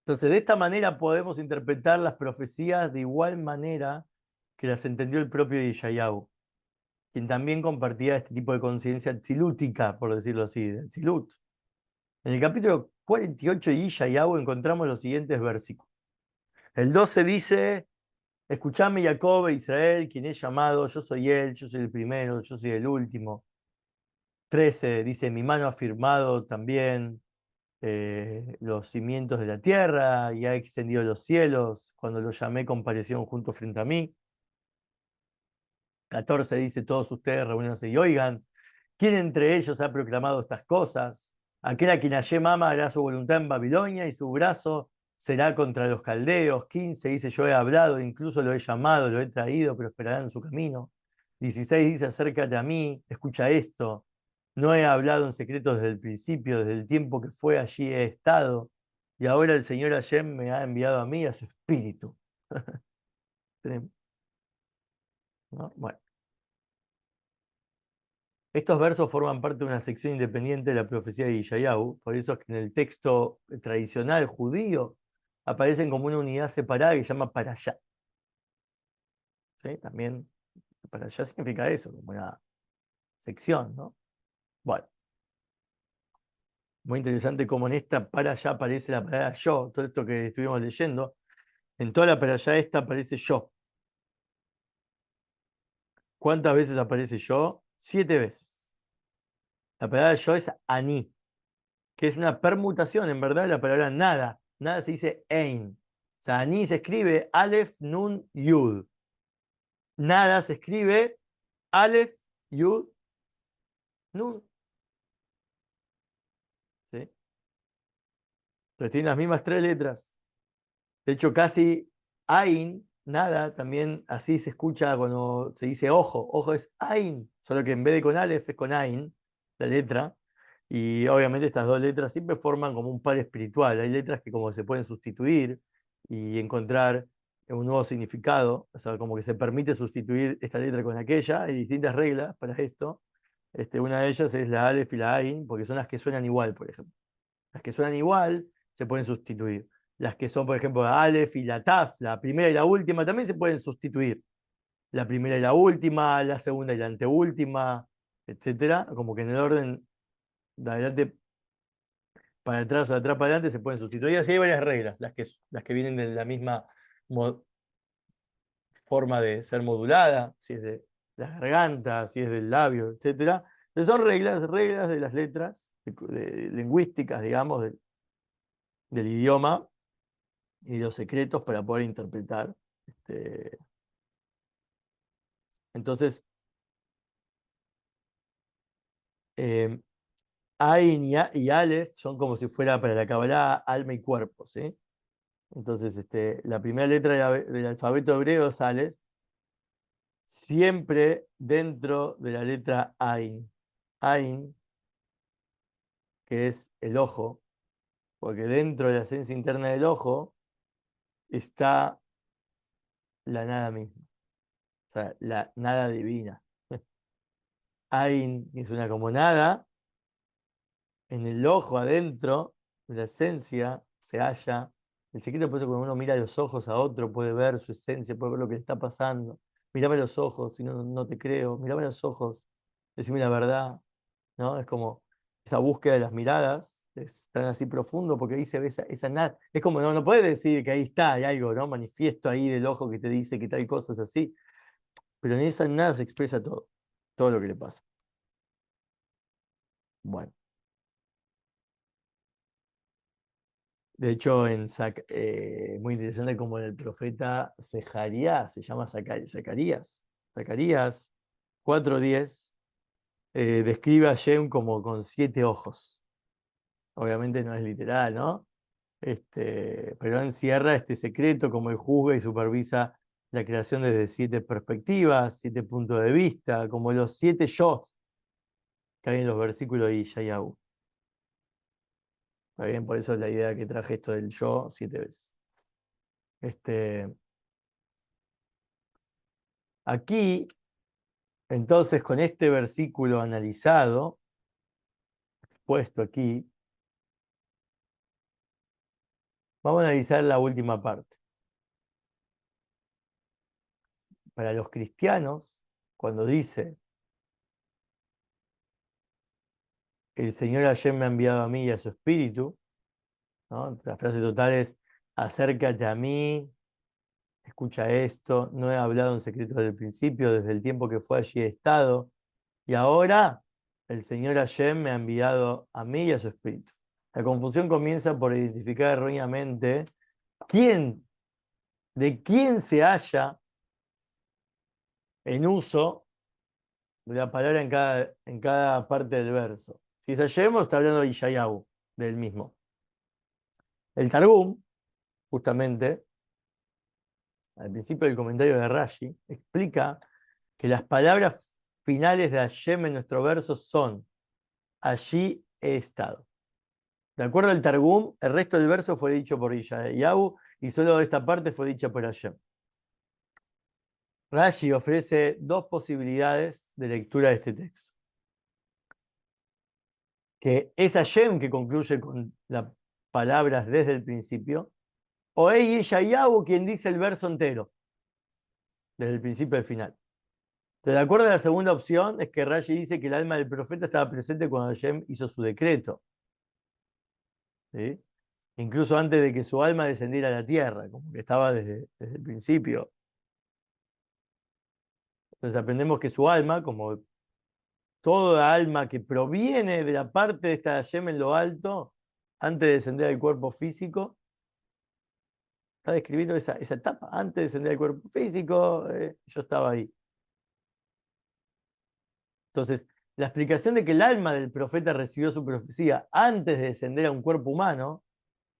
Entonces, de esta manera podemos interpretar las profecías de igual manera que las entendió el propio Yeshayahu, quien también compartía este tipo de conciencia tzilútica, por decirlo así, de tzilut. En el capítulo 48 de Yeshayahu encontramos los siguientes versículos. El 12 dice, escuchame Jacob e Israel, quien es llamado, yo soy él, yo soy el primero, yo soy el último. 13 dice, mi mano ha firmado también los cimientos de la tierra y ha extendido los cielos. Cuando lo llamé, comparecieron juntos frente a mí. 14 dice, todos ustedes reúnanse y oigan. ¿Quién entre ellos ha proclamado estas cosas? Aquel a quien Hashem ama hará su voluntad en Babilonia y su brazo será contra los caldeos. 15 dice, yo he hablado, incluso lo he llamado, lo he traído, pero esperará en su camino. 16 dice, acércate a mí, escucha esto. No he hablado en secreto desde el principio, desde el tiempo que fue allí he estado. Y ahora el Señor Hashem me ha enviado a mí, a su espíritu. ¿No? Bueno. Estos versos forman parte de una sección independiente de la profecía de Yeshayahu, por eso es que en el texto tradicional judío aparecen como una unidad separada que se llama parashá. ¿Sí? También parashá significa eso, como una sección, ¿no? Bueno, muy interesante cómo en esta parashá aparece la palabra yo, todo esto que estuvimos leyendo, en toda la parashá esta aparece yo. ¿Cuántas veces aparece yo? 7 veces. La palabra yo es ani, que es una permutación, en verdad, de la palabra nada. Nada se dice ein. O sea, ani se escribe Aleph, Nun, Yud. Nada se escribe Aleph, Yud, Nun. ¿Sí? Pero tiene las mismas 3 letras. De hecho, casi Ain, nada, también así se escucha cuando se dice ojo. Ojo es Ain, solo que en vez de con Aleph es con Ain, la letra. Y obviamente estas dos letras siempre forman como un par espiritual. Hay letras que como se pueden sustituir y encontrar un nuevo significado. O sea, como que se permite sustituir esta letra con aquella. Hay distintas reglas para esto. Una de ellas es la Aleph y la Ain, porque son las que suenan igual, por ejemplo. Las que suenan igual se pueden sustituir. Las que son, por ejemplo, la Aleph y la Taf, la primera y la última, también se pueden sustituir. La primera y la última, la segunda y la anteúltima, etcétera. Como que en el orden de adelante para atrás o de atrás para adelante se pueden sustituir. Y así hay varias reglas, las que vienen de la misma forma de ser modulada, si es de la garganta, si es del labio, etcétera. Entonces son reglas de las letras lingüísticas, digamos, del idioma y los secretos para poder interpretar. Entonces, eh, Ain y Aleph son como si fuera para la Kabbalah alma y cuerpo, ¿sí? Entonces, la primera letra del alfabeto hebreo es Aleph, siempre dentro de la letra Ain. Ain, que es el ojo, porque dentro de la esencia interna del ojo está la nada misma, o sea, la nada divina. Ain, que es una como nada, en el ojo adentro, de la esencia, se halla. El secreto, por eso cuando uno mira los ojos a otro, puede ver su esencia, puede ver lo que le está pasando. Mírame los ojos, si no, no te creo. Mírame los ojos, decime la verdad. ¿No? Es como esa búsqueda de las miradas, es tan así profundo, porque ahí se ve esa nada. Es como, no puedes decir que ahí está, hay algo, ¿no? Manifiesto ahí del ojo que te dice que tal cosa es así, pero en esa nada se expresa todo, todo lo que le pasa. Bueno, de hecho, muy interesante como el profeta Zacarías, se llama Zacarías, Zacarías 4:10, describe a Shem como con 7 ojos. Obviamente no es literal, ¿no? Pero encierra este secreto como él juzga y supervisa la creación desde 7 perspectivas, 7 puntos de vista, como los 7 yo que hay en los versículos de Yeshayahu. Está bien, por eso es la idea que traje esto del yo 7 veces. Este, Aquí, entonces, con este versículo analizado, puesto aquí, vamos a analizar la última parte. Para los cristianos, cuando dice el Señor Hashem me ha enviado a mí y a su espíritu, ¿no? La frase total es: acércate a mí, escucha esto, no he hablado en secreto desde el principio, desde el tiempo que fue allí he estado, y ahora el Señor Hashem me ha enviado a mí y a su espíritu. La confusión comienza por identificar erróneamente quién, de quién se halla en uso de la palabra en cada parte del verso. Si es Hashem, está hablando de Yeshayahu, del mismo. El Targum, justamente, al principio del comentario de Rashi, explica que las palabras finales de Hashem en nuestro verso son: allí he estado. De acuerdo al Targum, el resto del verso fue dicho por Yeshayahu y solo esta parte fue dicha por Hashem. Rashi ofrece 2 posibilidades de lectura de este texto. Que es Hashem que concluye con las palabras desde el principio, o es Yeshayahu quien dice el verso entero, desde el principio al final. Entonces, de acuerdo a la segunda opción, es que Rashi dice que el alma del profeta estaba presente cuando Hashem hizo su decreto, ¿sí? Incluso antes de que su alma descendiera a la tierra, como que estaba desde el principio. Entonces aprendemos que su alma, como toda alma que proviene de la parte de esta Hashem en lo alto, antes de descender al cuerpo físico, está describiendo esa etapa. Antes de descender al cuerpo físico, yo estaba ahí. Entonces, la explicación de que el alma del profeta recibió su profecía antes de descender a un cuerpo humano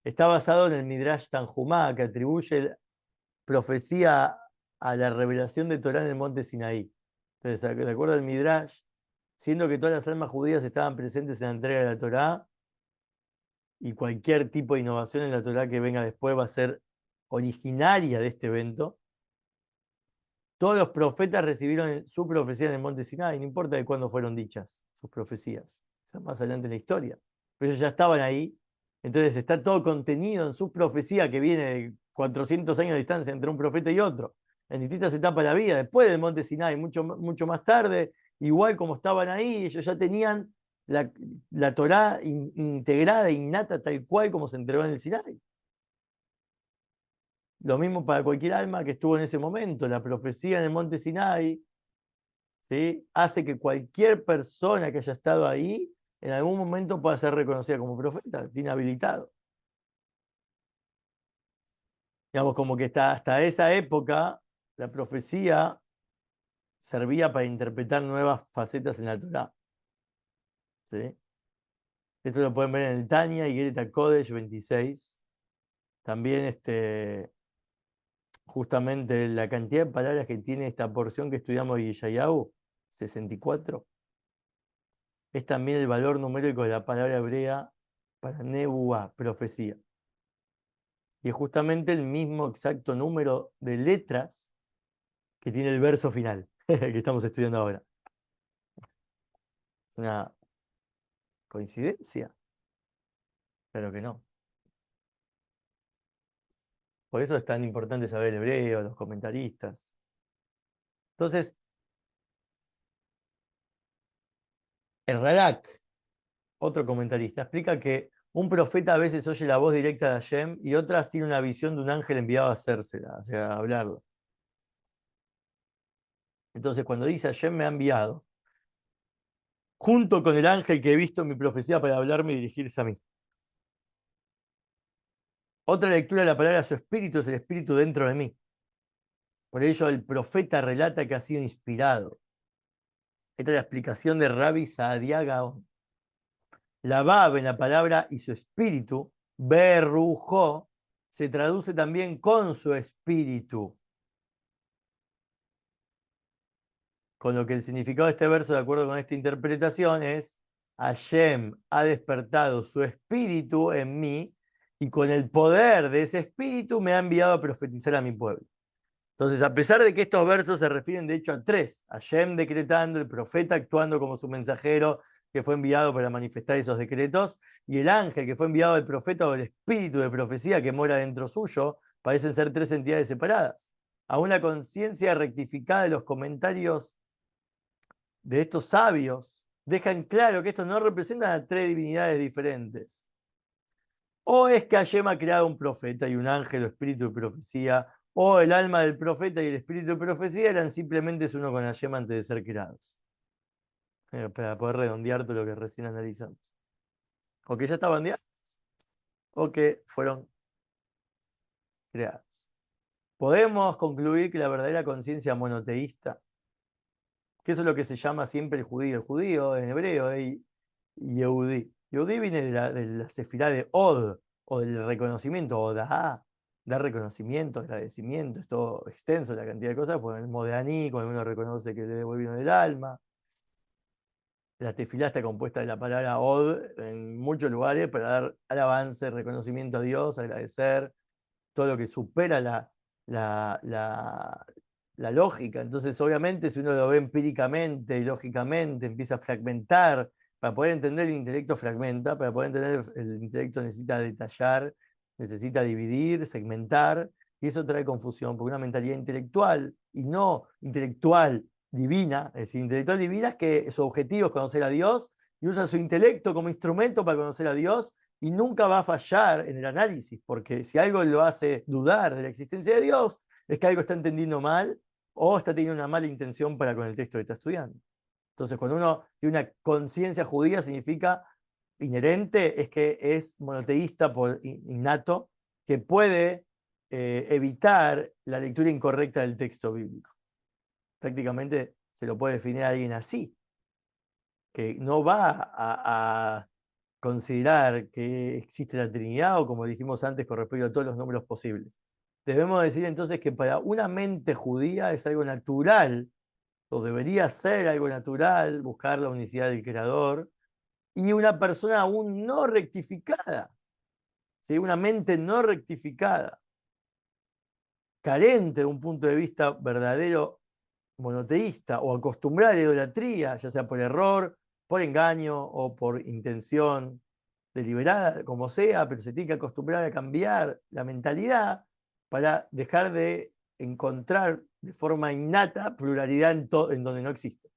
está basado en el Midrash Tanjumá, que atribuye profecía a la revelación de Torá en el monte Sinaí. Entonces, de acuerdo al Midrash, siendo que todas las almas judías estaban presentes en la entrega de la Torá, y cualquier tipo de innovación en la Torá que venga después va a ser originaria de este evento, todos los profetas recibieron su profecía en el monte Sinaí, no importa de cuándo fueron dichas sus profecías, más adelante en la historia. Pero ellos ya estaban ahí, entonces está todo contenido en su profecía que viene de 400 años de distancia entre un profeta y otro, en distintas etapas de la vida, después del monte Sinaí, mucho, mucho más tarde, igual como estaban ahí, ellos ya tenían la Torá integrada, innata, tal cual como se entregó en el Sinaí. Lo mismo para cualquier alma que estuvo en ese momento. La profecía en el monte Sinai, ¿sí?, hace que cualquier persona que haya estado ahí en algún momento pueda ser reconocida como profeta, tiene habilitado. Digamos, como que hasta esa época la profecía servía para interpretar nuevas facetas en la Torá, ¿sí? Esto lo pueden ver en el Tanya y Greta Kodesh 26. También justamente la cantidad de palabras que tiene esta porción que estudiamos de Yeshayahu, 64, es también el valor numérico de la palabra hebrea para Nebuá, profecía. Y es justamente el mismo exacto número de letras que tiene el verso final, que estamos estudiando ahora. ¿Es una coincidencia? Claro que no. Por eso es tan importante saber hebreo, los comentaristas. Entonces, el Radak, otro comentarista, explica que un profeta a veces oye la voz directa de Hashem y otras tiene una visión de un ángel enviado a hacérsela, o sea, a hablarlo. Entonces, cuando dice Hashem me ha enviado, junto con el ángel que he visto en mi profecía para hablarme y dirigirse a mí. Otra lectura de la palabra su espíritu es el espíritu dentro de mí. Por ello, el profeta relata que ha sido inspirado. Esta es la explicación de Rabbi Saadia Gaon. La Bab en la palabra y su espíritu, Berrujo, se traduce también con su espíritu. Con lo que el significado de este verso, de acuerdo con esta interpretación, es Hashem ha despertado su espíritu en mí y con el poder de ese espíritu me ha enviado a profetizar a mi pueblo. Entonces, a pesar de que estos versos se refieren de hecho a tres, Hashem decretando, el profeta actuando como su mensajero que fue enviado para manifestar esos decretos, y el ángel que fue enviado al profeta o el espíritu de profecía que mora dentro suyo, parecen ser tres entidades separadas. A una conciencia rectificada de los comentarios de estos sabios, dejan claro que estos no representan a tres divinidades diferentes. O es que Hashem ha creado un profeta y un ángel o espíritu de profecía, o el alma del profeta y el espíritu de profecía eran simplemente uno con Hashem antes de ser creados. Para poder redondear todo lo que recién analizamos. O que ya estaban creados, o que fueron creados. Podemos concluir que la verdadera conciencia monoteísta, que eso es lo que se llama siempre el judío en hebreo, Yehudí. Yehudí viene de la sefirá de Od, o del reconocimiento, Odá, dar reconocimiento, agradecimiento, es todo extenso la cantidad de cosas, pues el Modeaní, cuando uno reconoce que le devolvieron el alma. La tefilá está compuesta de la palabra Od en muchos lugares para dar alabanza, reconocimiento a Dios, agradecer, todo lo que supera la, la, la lógica. Entonces, obviamente, si uno lo ve empíricamente y lógicamente, empieza a fragmentar. Para poder entender el intelecto fragmenta, para poder entender el intelecto necesita detallar, necesita dividir, segmentar, y eso trae confusión, porque una mentalidad intelectual y no intelectual divina, es decir, intelectual divina es que su objetivo es conocer a Dios y usa su intelecto como instrumento para conocer a Dios y nunca va a fallar en el análisis, porque si algo lo hace dudar de la existencia de Dios, es que algo está entendiendo mal o está teniendo una mala intención para con el texto que está estudiando. Entonces, cuando uno tiene una conciencia judía, significa inherente, es que es monoteísta por innato, que puede evitar la lectura incorrecta del texto bíblico. Prácticamente se lo puede definir a alguien así, que no va a considerar que existe la Trinidad o como dijimos antes con respecto a todos los números posibles. Debemos decir entonces que para una mente judía es algo natural, o debería ser algo natural, buscar la unicidad del Creador, y una persona aún no rectificada, ¿sí? Una mente no rectificada, carente de un punto de vista verdadero monoteísta o acostumbrada a la idolatría, ya sea por error, por engaño o por intención deliberada, como sea, pero se tiene que acostumbrar a cambiar la mentalidad para dejar de encontrar de forma innata pluralidad en donde no existe.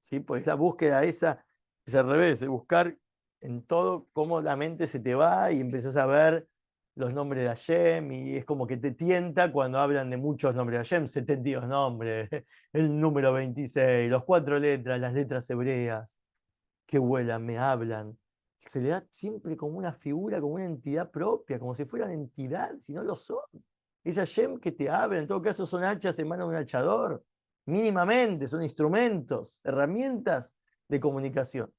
¿Sí? Pues la búsqueda esa es al revés, es buscar en todo cómo la mente se te va y empezás a ver los nombres de Hashem y es como que te tienta cuando hablan de muchos nombres de Hashem, 72 nombres, el número 26, los 4 letras, las letras hebreas, que vuelan, me hablan. Se le da siempre como una figura, como una entidad propia, como si fueran entidad, si no lo son. Es Hashem que te habla, en todo caso son hachas en mano de un hachador. Mínimamente, son instrumentos, herramientas de comunicación.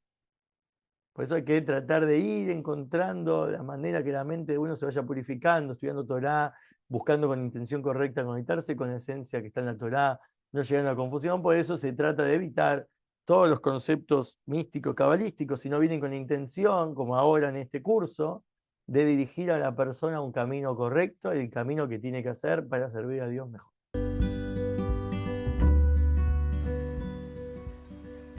Por eso hay que tratar de ir encontrando la manera que la mente de uno se vaya purificando, estudiando Torá, buscando con intención correcta conectarse con la esencia que está en la Torá, no llegando a confusión. Por eso se trata de evitar todos los conceptos místicos, cabalísticos, si no vienen con intención, como ahora en este curso, de dirigir a la persona a un camino correcto, el camino que tiene que hacer para servir a Dios mejor.